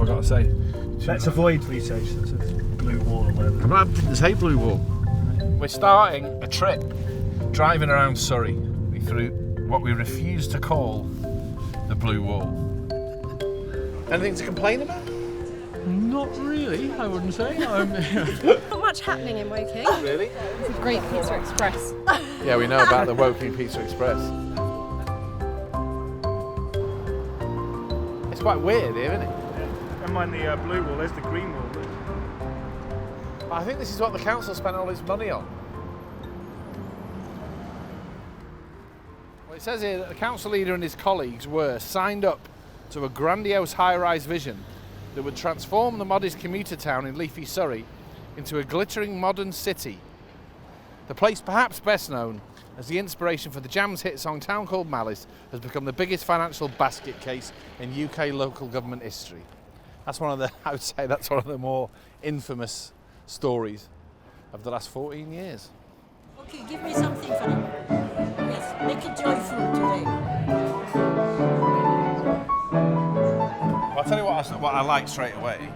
got to say. Let's avoid research that says blue wall or whatever. I'm not to say blue wall. We're starting a trip driving around Surrey through what we refuse to call the blue wall. Anything to complain about? Not really, I wouldn't say. Not much happening in Woking. Really? It's a great Pizza Express. Yeah, we know about the Woking Pizza Express. It's quite weird here, isn't it? Never mind the blue wall, there's the green wall. I think this is what the council spent all its money on. Well, it says here that the council leader and his colleagues were signed up to a grandiose high-rise vision that would transform the modest commuter town in leafy Surrey into a glittering modern city. The place perhaps best known as the inspiration for the Jams hit song Town Called Malice has become the biggest financial basket case in UK local government history. That's one of the, I would say that's one of the more infamous stories of the last 14 years. Okay, give me something for them. Yes, make it joyful today. I'll tell you what I like straight away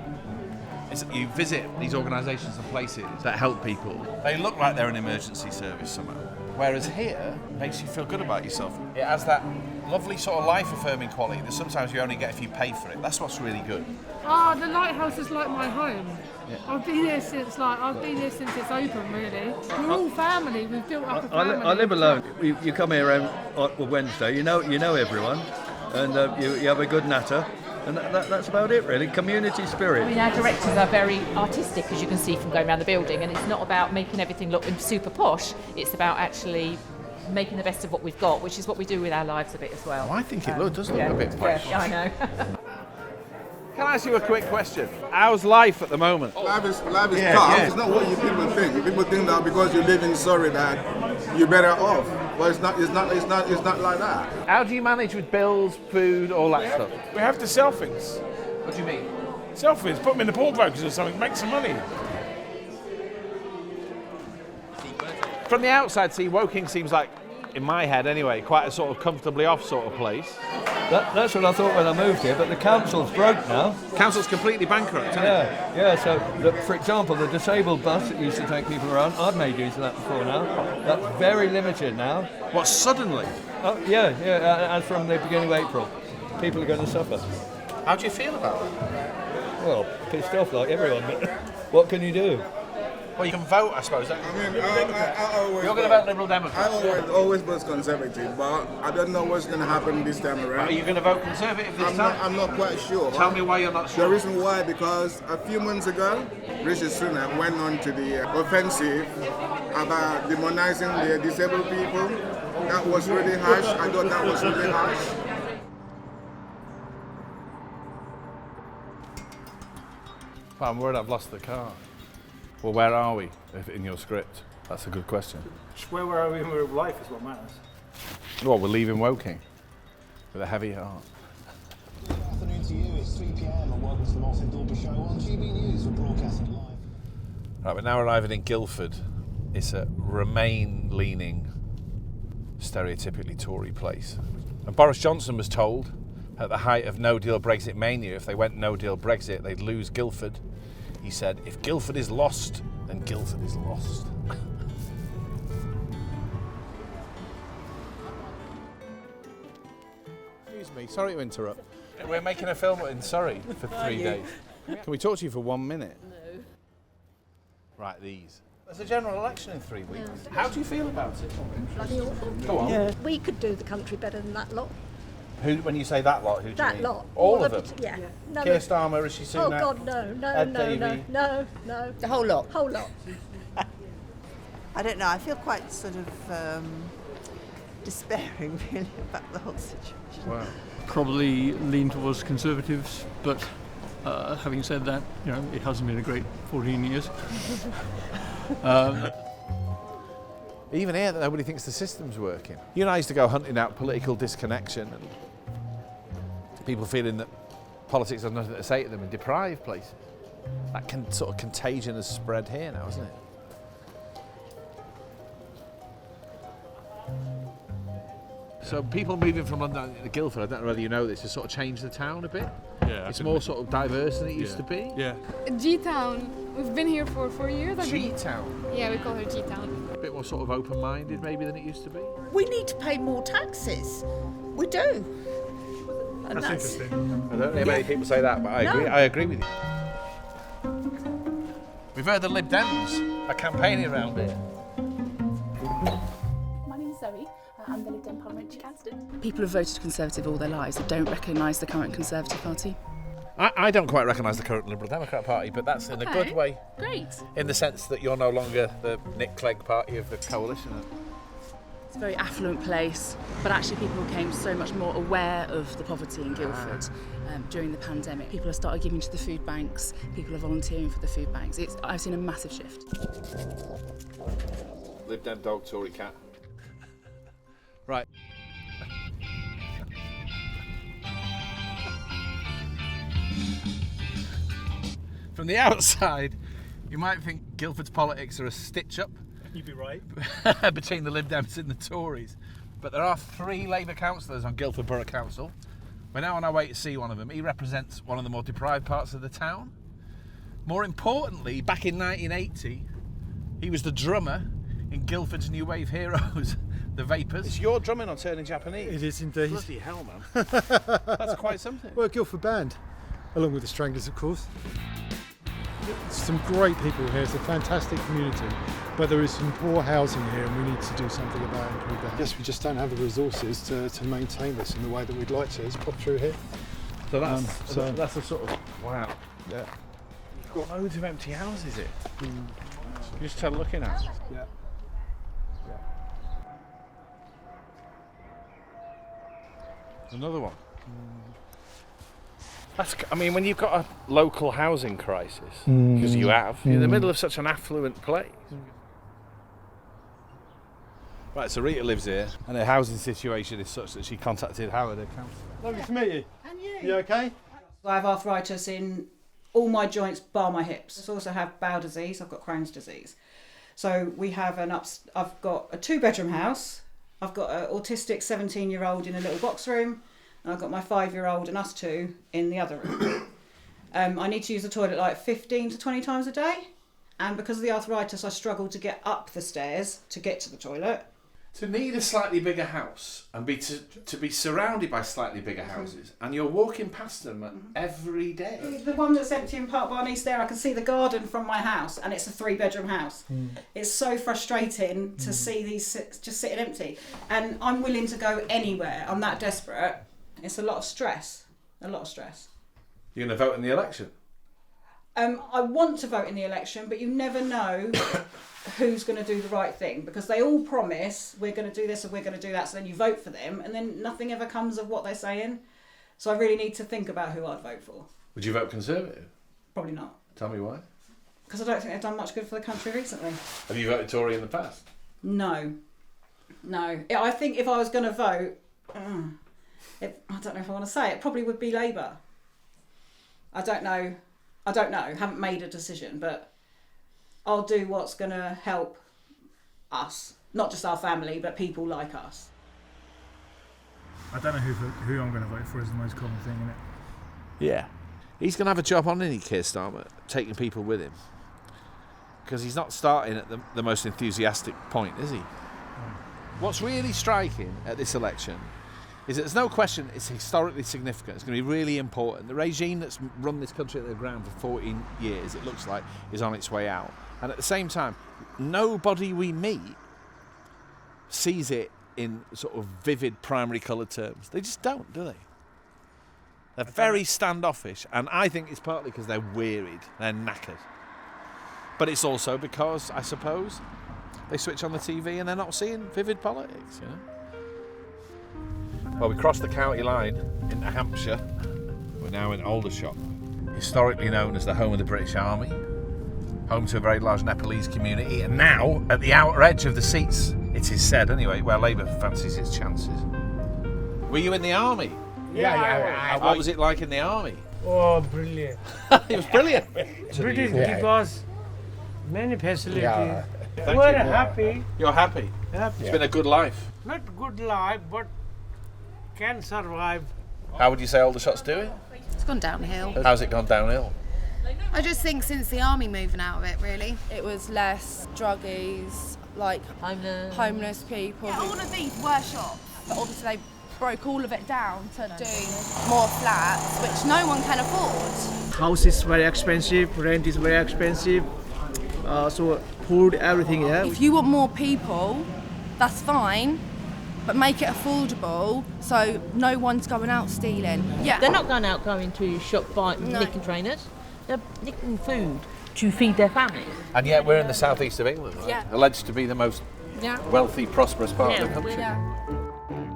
is that you visit these organisations and places that help people. They look like they're an emergency service somehow. Whereas here, it makes you feel good about yourself. It has that lovely sort of life-affirming quality that sometimes you only get if you pay for it. That's what's really good. The lighthouse is like my home. Yeah. I've been here since it's open, really. We're all family. We've built up a family. I live alone. You come here on Wednesday. You know everyone, and you have a good natter. And that's about it, really. Community spirit. I mean, our directors are very artistic, as you can see from going around the building, and it's not about making everything look super posh. It's about actually making the best of what we've got, which is what we do with our lives a bit as well. I think it does look a bit posh. Yeah, I know. Can I ask you a quick question? How's life at the moment? Life is tough. Yeah. It's not what you people think. People think that because you live in Surrey that you're better off. Well, it's not like that. How do you manage with bills, food, all that stuff? We have to sell things. What do you mean? Sell things, put them in the pawnbrokers or something, make some money. From the outside, see, Woking seems like, in my head anyway, quite a sort of comfortably off sort of place. That's what I thought when I moved here, but the council's broke now. Council's completely bankrupt, isn't it? Yeah, so, for example, the disabled bus that used to take people around, I've made use of that before now. That's very limited now. What, suddenly? Oh, yeah, as from the beginning of April. People are going to suffer. How do you feel about it? Well, pissed off like everyone, but what can you do? Well, you can vote, I suppose. I mean, I always You're going to vote Liberal Democrat? I always vote Conservative, but I don't know what's going to happen this time around. Are you going to vote Conservative this time? I'm not quite sure. Tell me why you're not sure. The reason why, because a few months ago, Rishi Sunak went on to the offensive about demonizing the disabled people. That was really harsh. I thought that was really harsh. I'm worried I've lost the car. Well, where are we in your script? That's a good question. Just where are we in real life is what matters. Well, we're leaving Woking with a heavy heart. Good afternoon to you. It's 3 p.m. and welcome to the Martin Dorber Show on GB News. We're broadcasting live. Right, we're now arriving in Guildford. It's a Remain-leaning, stereotypically Tory place. And Boris Johnson was told at the height of no-deal Brexit mania, if they went no-deal Brexit, they'd lose Guildford. He said, if Guildford is lost, then Guildford is lost. Excuse me, sorry to interrupt. We're making a film in Surrey for 3 days. Can we talk to you for 1 minute? No. Right, these. There's a general election in 3 weeks. Yeah. How do you feel about it? Bloody awful. Go on. Yeah. We could do the country better than that lot. Who, when you say that lot, who do you That mean? lot. All of them? Yeah. None Keir of- Starmer, Rishi Sunak? Oh God, no, Ed Davey? no. The whole lot. Whole lot. I don't know, I feel quite sort of despairing really about the whole situation. Wow. Probably lean towards Conservatives, but having said that, it hasn't been a great 14 years. Even here, nobody thinks the system's working. You and I used to go hunting out political disconnection and people feeling that politics has nothing to say to them in deprived places. That sort of contagion has spread here now, hasn't it? So people moving from London to Guildford, I don't know whether you know this, has sort of changed the town a bit. Yeah. It's more sort of diverse than it used to be. Yeah. G-Town. We've been here for 4 years. G-Town. Yeah, we call her G-Town. A bit more sort of open-minded maybe than it used to be. We need to pay more taxes. We do. And That's interesting. I don't hear many people say that, but I agree with you. We've heard the Lib Dems are campaigning around here. My name's Zoe. I'm the Lib Dem parliamentary candidate. People have voted Conservative all their lives. They don't recognise the current Conservative Party. I don't quite recognise the current Liberal Democrat Party, but that's in a good way. Great. In the sense that you're no longer the Nick Clegg party of the coalition. It's a very affluent place, but actually people became so much more aware of the poverty in Guildford during the pandemic. People have started giving to the food banks, people are volunteering for the food banks. I've seen a massive shift. Lib Dem dog, Tory cat. Right. From the outside, you might think Guildford's politics are a stitch-up. You'd be right. Between the Lib Dems and the Tories. But there are 3 Labour councillors on Guildford Borough Council. We're now on our way to see one of them. He represents one of the more deprived parts of the town. More importantly, back in 1980, he was the drummer in Guildford's New Wave Heroes, the Vapors. It's your drumming on Turning Japanese. It is indeed. Bloody hell, man. That's quite something. Well, Guildford Band, along with the Stranglers, of course. Some great people here. It's a fantastic community, but there is some poor housing here, and we need to do something about it. Improve that. Yes, we just don't have the resources to maintain this in the way that we'd like to. It's popped through here. So that's a sort of wow. Yeah. You've got loads of empty houses here. You just tell looking at. Yeah. Another one. I mean, when you've got a local housing crisis, because you have, you're in the middle of such an affluent place. Right, so Rita lives here, and her housing situation is such that she contacted Howard, her council. Lovely to meet you. And you? You okay? I have arthritis in all my joints bar my hips. I also have bowel disease. I've got Crohn's disease. So we have I've got a 2-bedroom house. I've got an autistic 17-year-old in a little box room. And I've got my 5-year-old and us 2 in the other room. I need to use the toilet like 15 to 20 times a day. And because of the arthritis, I struggle to get up the stairs to get to the toilet. To need a slightly bigger house and to be surrounded by slightly bigger houses, and you're walking past them every day. The one that's empty in Park Bar East there, I can see the garden from my house, and it's a 3-bedroom house. It's so frustrating to see these just sitting empty. And I'm willing to go anywhere. I'm that desperate. It's a lot of stress. A lot of stress. You're going to vote in the election? I want to vote in the election, but you never know who's going to do the right thing, because they all promise we're going to do this and we're going to do that, so then you vote for them and then nothing ever comes of what they're saying. So I really need to think about who I'd vote for. Would you vote Conservative? Probably not. Tell me why. Because I don't think they've done much good for the country recently. Have you voted Tory in the past? No. I think if I was going to vote, I don't know if I want to say it, probably would be Labour. I don't know, haven't made a decision, but I'll do what's going to help us, not just our family, but people like us. I don't know who I'm going to vote for is the most common thing, isn't it? Yeah. He's going to have a job on, isn't he, Keir Starmer, taking people with him? Because he's not starting at the most enthusiastic point, is he? What's really striking at this election is that there's no question it's historically significant. It's going to be really important. The regime that's run this country at the ground for 14 years, it looks like, is on its way out. And at the same time, nobody we meet sees it in sort of vivid primary coloured terms. They just don't, do they? They're very standoffish, and I think it's partly because they're wearied, they're knackered. But it's also because, I suppose, they switch on the TV and they're not seeing vivid politics, you know? Well, we crossed the county line into Hampshire. We're now in Aldershot, historically known as the home of the British Army, home to a very large Nepalese community, and now at the outer edge of the seats, it is said anyway, where Labour fancies its chances. Were you in the army? Yeah. What was it like in the army? Oh, brilliant. It was brilliant. British give us many facilities. Yeah. We're happy. You're happy? Happy. It's been a good life. Not good life, but can survive. How would you say Aldershot's doing? It's gone downhill. How's it gone downhill? I just think since the army moving out of it, really. It was less druggies, like homeless people. Yeah, all of these were shops. But obviously they broke all of it down to do more flats, which no one can afford. House is very expensive, rent is very expensive, so food, everything. Yeah. If you want more people, that's fine, but make it affordable so no one's going out stealing. Yeah. They're not going to shop nicking trainers. They're nicking food to feed their families. And yet we're in the southeast of England, right? Yeah. Alleged to be the most wealthy, prosperous part of the country.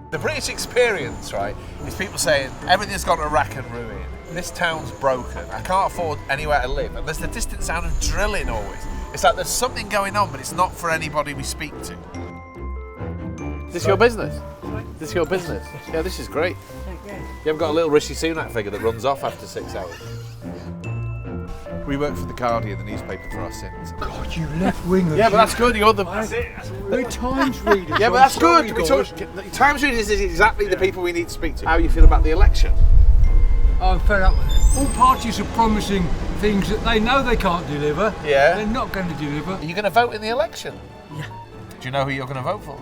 The British experience, right, is people saying everything's gone to rack and ruin. This town's broken. I can't afford anywhere to live. And there's the distant sound of drilling always. It's like there's something going on, but it's not for anybody we speak to. Is this your business? This your business? Yeah, this is great. You haven't got a little Rishi Sunak figure that runs off after 6 hours. We work for The Guardian, the newspaper for our sins. God, you left-wingers. Yeah, but that's good. You're the... We're Times readers. Yeah, but that's good. Times readers is exactly the people we need to speak to. How you feel about the election? I'm fed up with it. All parties are promising things that they know they can't deliver. Yeah. They're not going to deliver. Are you going to vote in the election? Yeah. Do you know who you're going to vote for?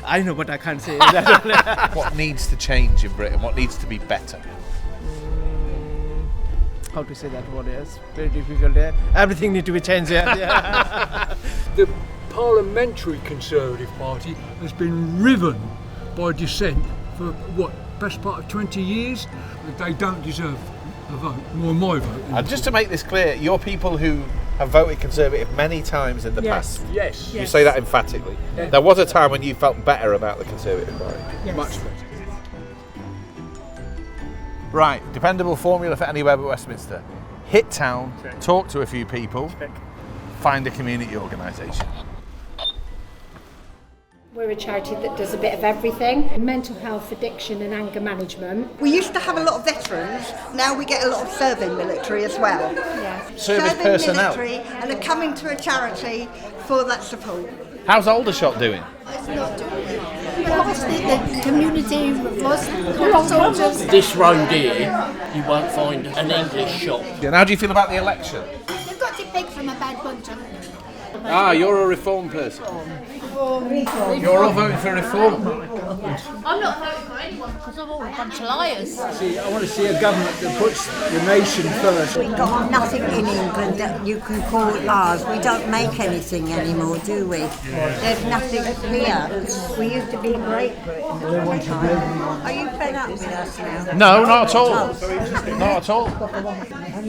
I know, but I can't say that. What needs to change in Britain? What needs to be better? How to say that word is very difficult. Yeah. Everything needs to be changed. Yeah. The Parliamentary Conservative Party has been riven by dissent for best part of 20 years. They don't deserve a vote, nor my vote. And just to make this clear, you're people who have voted Conservative many times in the past. Yes. You say that emphatically. Yeah. There was a time when you felt better about the Conservative Party. Yes. Much better. Right, dependable formula for anywhere but Westminster. Hit town, talk to a few people, find a community organisation. We're a charity that does a bit of everything. Mental health, addiction and anger management. We used to have a lot of veterans, now we get a lot of serving military as well. Yeah. Service serving personnel. military and are coming to a charity for that support. How's Aldershot doing? The community was soldiers. This road here, you won't find an English shop. And how do you feel about the election? They've got to pick from a bad bunch of them. Ah, you're a reform person. You're all voting for reform. I'm not voting for anyone because I'm all a bunch of liars. See, I want to see a government that puts the nation first. We've got nothing in England that you can call ours. We don't make anything anymore, do we? There's nothing here. We used to be Great Britain. Are you fed up with us now? No, not at all. Not at all.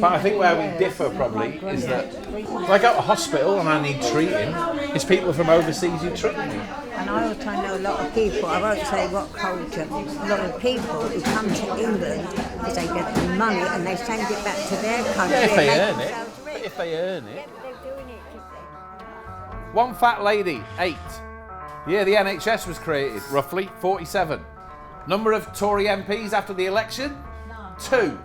But I think where we differ probably is that if I go to a hospital and I need treating, it's people from overseas who treat me. And I also know a lot of people, I won't say what culture, a lot of people who come to England because they get the money and they send it back to their country. Yeah, if they and earn it. But if they earn it. One fat lady, 8. Yeah, the NHS was created, roughly 47. Number of Tory MPs after the election? 2.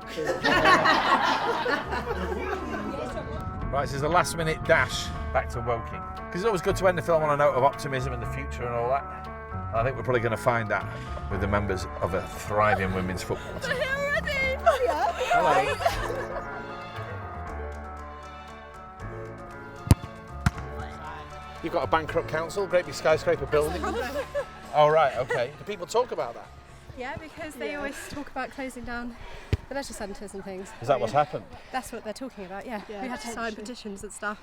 Right, this is the last minute dash back to Woking. Because it's always good to end the film on a note of optimism in the future and all that. And I think we're probably going to find that with the members of a thriving women's football team. Hello. You've got a bankrupt council, great big skyscraper building. Oh, right, okay. Do people talk about that? Yeah, because they always talk about closing down the leisure centres and things. Is that what's happened? That's what they're talking about, yeah. We had to sign petitions and stuff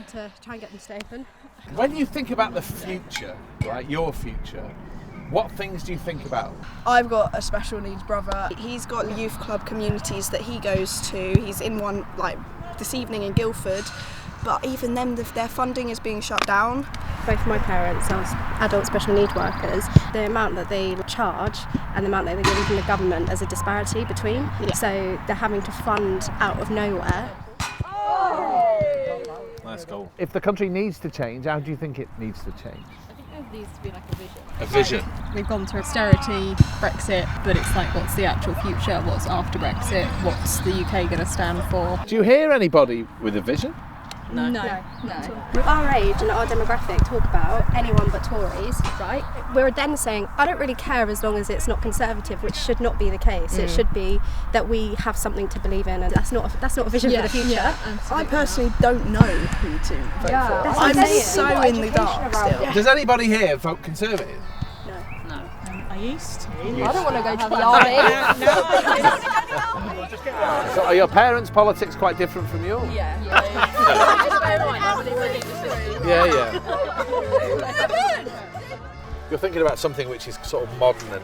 to try and get them to open. When you think about the future, like your future, what things do you think about? I've got a special needs brother. He's got youth club communities that he goes to. He's in one like this evening in Guildford. But even them, their funding is being shut down. Both my parents are adult special needs workers. The amount that they charge and the amount that they're given from the government, there's a disparity between. Yeah. So they're having to fund out of nowhere. Nice goal. If the country needs to change, how do you think it needs to change? I think there needs to be like a vision. A vision? We've gone through austerity, Brexit, but it's like, what's the actual future? What's after Brexit? What's the UK going to stand for? Do you hear anybody with a vision? No. Our age and our demographic talk about anyone but Tories, right? We're then saying, I don't really care as long as it's not Conservative, which should not be the case. It should be that we have something to believe in, and that's not a vision for the future. I personally don't know who to vote for. I'm so in the dark still. Does anybody here vote Conservative? I used to. I don't want to go to the army. So are your parents' politics quite different from yours? Yeah. You're thinking about something which is sort of modern and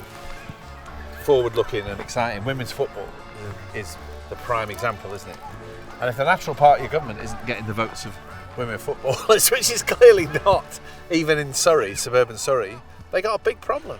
forward-looking and exciting. Women's football is the prime example, isn't it? And if the National Party government isn't getting the votes of women footballers, which is clearly not, even in Surrey, suburban Surrey, they got a big problem.